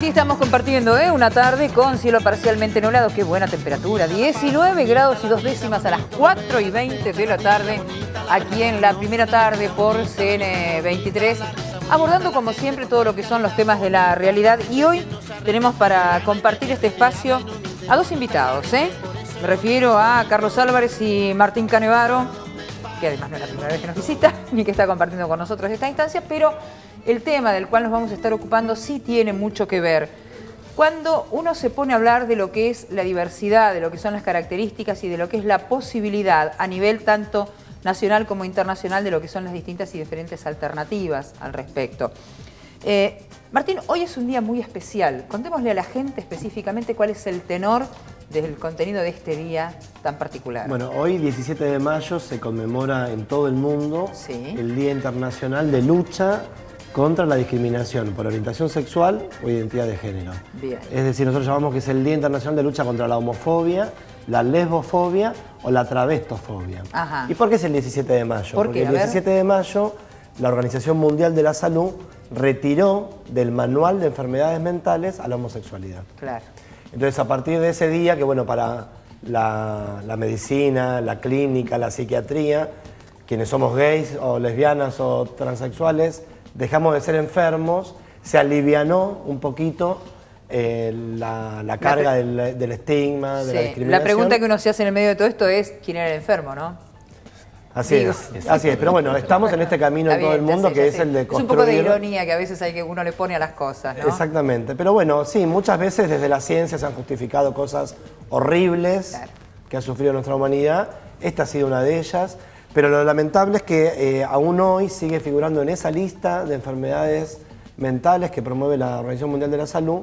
Sí, estamos compartiendo una tarde con cielo parcialmente nublado. Qué buena temperatura, 19 grados y 2 décimas a las 4:20 de la tarde, aquí en la primera tarde por CN23, abordando como siempre todo lo que son los temas de la realidad. Y hoy tenemos para compartir este espacio a dos invitados, Me refiero a Carlos Álvarez y Martín Canevaro, que además no es la primera vez que nos visita, ni que está compartiendo con nosotros esta instancia, pero el tema del cual nos vamos a estar ocupando sí tiene mucho que ver. Cuando uno se pone a hablar de lo que es la diversidad, de lo que son las características y de lo que es la posibilidad a nivel tanto nacional como internacional de lo que son las distintas y diferentes alternativas al respecto. Martín, hoy es un día muy especial. Contémosle a la gente específicamente cuál es el tenor del contenido de este día tan particular. Bueno, hoy 17 de mayo se conmemora en todo el mundo el Día Internacional de Lucha contra la discriminación por orientación sexual o identidad de género. Bien. Es decir, nosotros llamamos que es el Día Internacional de Lucha contra la homofobia, la lesbofobia o la travestofobia. Ajá. ¿Y por qué es el 17 de mayo? ¿Por qué? Porque el 17 de mayo la Organización Mundial de la Salud retiró del manual de enfermedades mentales a la homosexualidad. Claro. Entonces, a partir de ese día, que bueno, para la medicina, la clínica, la psiquiatría, quienes somos gays o lesbianas o transexuales, dejamos de ser enfermos, se alivianó un poquito la carga del estigma, de la discriminación. La pregunta que uno se hace en el medio de todo esto es ¿quién era el enfermo, no? Así es, pero bueno, estamos en este camino en todo el mundo que es el de construir... Es un poco de ironía que a veces uno le pone a las cosas, ¿no? Exactamente, pero bueno, sí, muchas veces desde la ciencia se han justificado cosas horribles que ha sufrido nuestra humanidad. Esta ha sido una de ellas, pero lo lamentable es que aún hoy sigue figurando en esa lista de enfermedades mentales que promueve la Organización Mundial de la Salud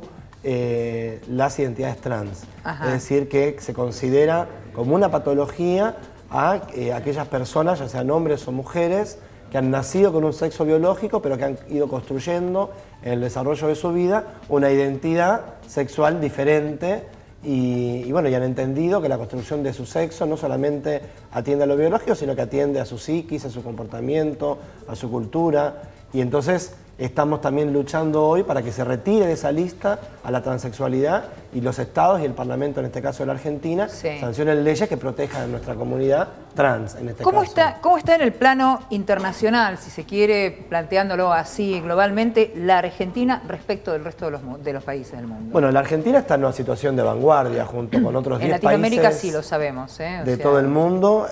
las identidades trans. Ajá. Es decir, que se considera como una patología a aquellas personas, ya sean hombres o mujeres, que han nacido con un sexo biológico, pero que han ido construyendo en el desarrollo de su vida una identidad sexual diferente y bueno, y han entendido que la construcción de su sexo no solamente atiende a lo biológico, sino que atiende a su psiquis, a su comportamiento, a su cultura. Y entonces estamos también luchando hoy para que se retire de esa lista a la transexualidad y los estados y el Parlamento, en este caso de la Argentina, sancionen leyes que protejan a nuestra comunidad trans, en este caso. ¿Cómo está en el plano internacional, si se quiere, planteándolo así globalmente, la Argentina respecto del resto de los países del mundo? Bueno, la Argentina está en una situación de vanguardia junto con otros 10 países. En Latinoamérica sí lo sabemos. De todo el mundo.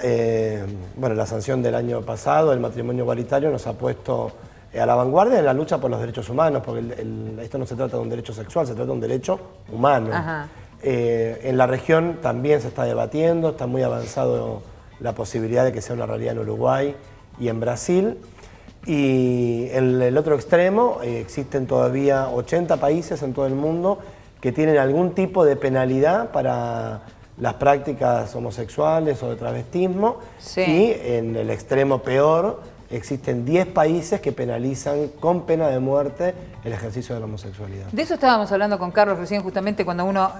Bueno, la sanción del año pasado, el matrimonio igualitario, nos ha puesto a la vanguardia en la lucha por los derechos humanos, porque esto no se trata de un derecho sexual, se trata de un derecho humano. En la región también se está debatiendo, está muy avanzado la posibilidad de que sea una realidad en Uruguay y en Brasil. Y en el otro extremo existen todavía 80 países en todo el mundo que tienen algún tipo de penalidad para las prácticas homosexuales o de travestismo. Y en el extremo peor existen 10 países que penalizan con pena de muerte el ejercicio de la homosexualidad. De eso estábamos hablando con Carlos recién, justamente cuando uno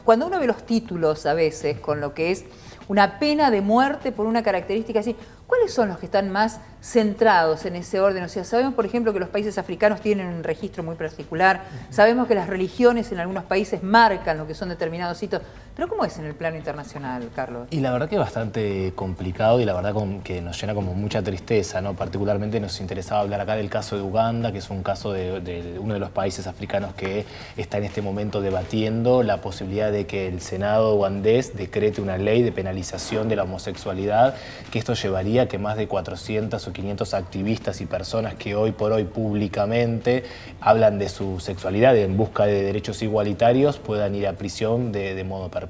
ve los títulos a veces con lo que es una pena de muerte por una característica así, ¿cuáles son los que están más centrados en ese orden? O sea, sabemos, por ejemplo, que los países africanos tienen un registro muy particular, sabemos que las religiones en algunos países marcan lo que son determinados hitos, pero ¿cómo es en el plano internacional, Carlos? Y la verdad que es bastante complicado y la verdad que nos llena como mucha tristeza, ¿no? Particularmente nos interesaba hablar acá del caso de Uganda, que es un caso de uno de los países africanos que está en este momento debatiendo la posibilidad de que el Senado ugandés decrete una ley de penalización de la homosexualidad, que esto llevaría a que más de 400 o 500 activistas y personas que hoy por hoy públicamente hablan de su sexualidad en busca de derechos igualitarios puedan ir a prisión de modo perpetuo.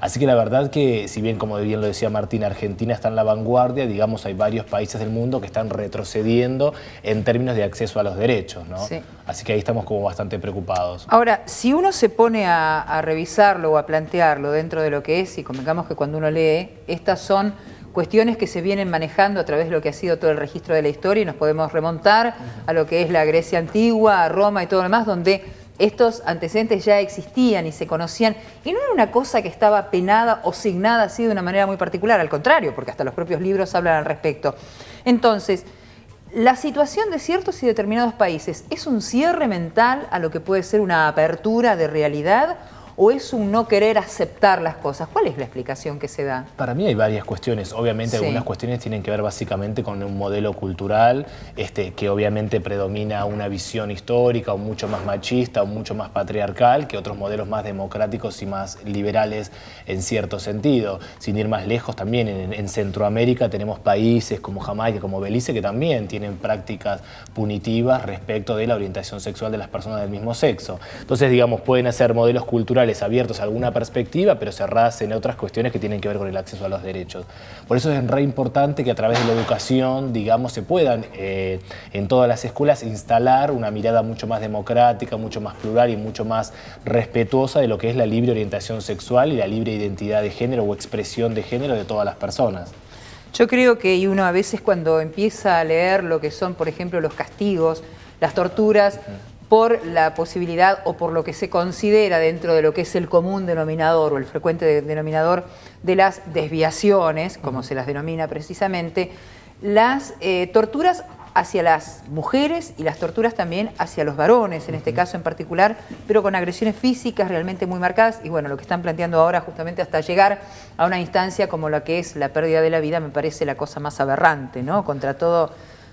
Así que la verdad que, si bien, como bien lo decía Martín, Argentina está en la vanguardia, digamos, hay varios países del mundo que están retrocediendo en términos de acceso a los derechos, ¿no? Así que ahí estamos como bastante preocupados. Ahora, si uno se pone a revisarlo o a plantearlo dentro de lo que es, y convengamos que cuando uno lee, estas son cuestiones que se vienen manejando a través de lo que ha sido todo el registro de la historia y nos podemos remontar a lo que es la Grecia antigua, a Roma y todo lo demás, donde estos antecedentes ya existían y se conocían y no era una cosa que estaba penada o signada así de una manera muy particular, al contrario, porque hasta los propios libros hablan al respecto. Entonces, La situación de ciertos y determinados países, ¿es un cierre mental a lo que puede ser una apertura de realidad o es un no querer aceptar las cosas? ¿Cuál es la explicación que se da? Para mí hay varias cuestiones. Obviamente algunas cuestiones tienen que ver básicamente con un modelo cultural que obviamente predomina una visión histórica o mucho más machista o mucho más patriarcal que otros modelos más democráticos y más liberales en cierto sentido. Sin ir más lejos, también en Centroamérica tenemos países como Jamaica, como Belice, que también tienen prácticas punitivas respecto de la orientación sexual de las personas del mismo sexo. Entonces, digamos, pueden hacer modelos culturales abiertos a alguna perspectiva, pero cerradas en otras cuestiones que tienen que ver con el acceso a los derechos. Por eso es re importante que a través de la educación, digamos, se puedan en todas las escuelas instalar una mirada mucho más democrática, mucho más plural y mucho más respetuosa de lo que es la libre orientación sexual y la libre identidad de género o expresión de género de todas las personas. Yo creo que uno a veces cuando empieza a leer lo que son, por ejemplo, los castigos, las torturas, por la posibilidad o por lo que se considera dentro de lo que es el común denominador o el frecuente denominador de las desviaciones, como se las denomina precisamente, las torturas hacia las mujeres y las torturas también hacia los varones, en este caso en particular, pero con agresiones físicas realmente muy marcadas y bueno, lo que están planteando ahora justamente hasta llegar a una instancia como la que es la pérdida de la vida me parece la cosa más aberrante, ¿no? Contra todo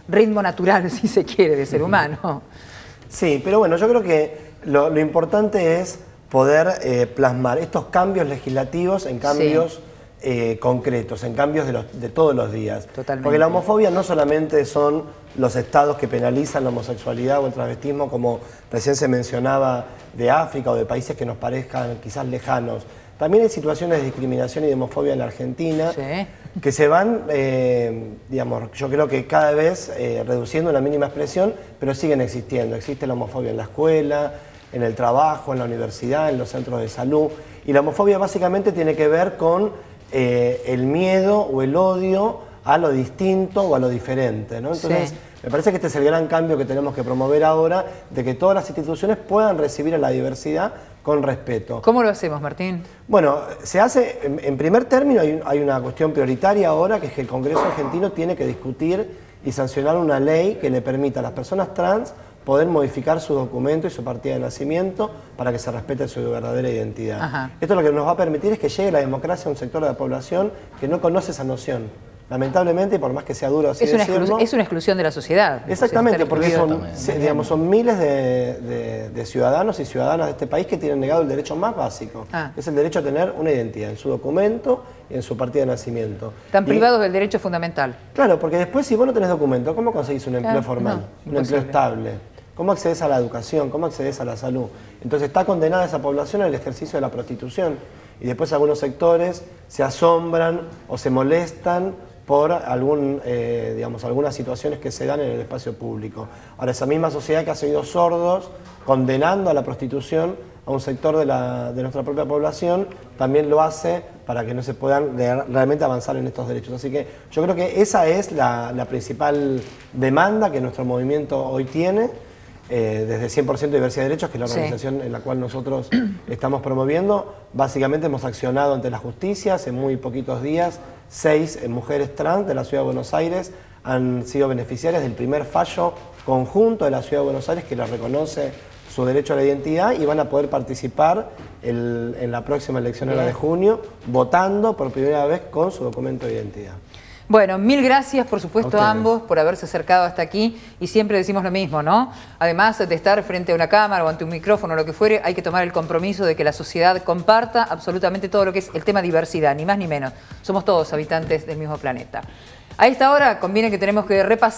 ritmo natural, si se quiere, de ser humano. Sí, pero bueno, yo creo que lo importante es poder plasmar estos cambios legislativos en cambios concretos, en cambios de todos los días. Totalmente. Porque la homofobia no solamente son los estados que penalizan la homosexualidad o el travestismo, como recién se mencionaba, de África o de países que nos parezcan quizás lejanos. También hay situaciones de discriminación y de homofobia en la Argentina que se van, digamos, yo creo que cada vez reduciendo una mínima expresión, pero siguen existiendo. Existe la homofobia en la escuela, en el trabajo, en la universidad, en los centros de salud. Y la homofobia básicamente tiene que ver con el miedo o el odio a lo distinto o a lo diferente, ¿no? Entonces, me parece que este es el gran cambio que tenemos que promover ahora, de que todas las instituciones puedan recibir a la diversidad con respeto. ¿Cómo lo hacemos, Martín? Bueno, se hace, en primer término hay una cuestión prioritaria ahora, que es que el Congreso argentino tiene que discutir y sancionar una ley que le permita a las personas trans poder modificar su documento y su partida de nacimiento para que se respete su verdadera identidad. Ajá. Esto lo que nos va a permitir es que llegue la democracia a un sector de la población que no conoce esa noción. Lamentablemente, y por más que sea duro así decirlo, es una exclusión de la sociedad. Exactamente, porque son miles de ciudadanos y ciudadanas de este país que tienen negado el derecho más básico, que es el derecho a tener una identidad en su documento y en su partida de nacimiento. Están privados del derecho fundamental. Claro, porque después si vos no tenés documento, ¿cómo conseguís un empleo formal? Un empleo estable. ¿Cómo accedes a la educación? ¿Cómo accedes a la salud? Entonces está condenada esa población al ejercicio de la prostitución. Y después algunos sectores se asombran o se molestan por algunas situaciones que se dan en el espacio público. Ahora, esa misma sociedad que ha sido sordos, condenando a la prostitución a un sector de nuestra propia población, también lo hace para que no se puedan realmente avanzar en estos derechos. Así que yo creo que esa es la principal demanda que nuestro movimiento hoy tiene, desde 100% Diversidad de Derechos, que es la organización en la cual nosotros estamos promoviendo. Básicamente hemos accionado ante la justicia hace muy poquitos días. 6 mujeres trans de la Ciudad de Buenos Aires han sido beneficiarias del primer fallo conjunto de la Ciudad de Buenos Aires que les reconoce su derecho a la identidad y van a poder participar en la próxima elección de junio votando por primera vez con su documento de identidad. Bueno, mil gracias, por supuesto, a ambos por haberse acercado hasta aquí y siempre decimos lo mismo, ¿no? Además de estar frente a una cámara o ante un micrófono o lo que fuere, hay que tomar el compromiso de que la sociedad comparta absolutamente todo lo que es el tema diversidad, ni más ni menos. Somos todos habitantes del mismo planeta. A esta hora conviene que tenemos que repasar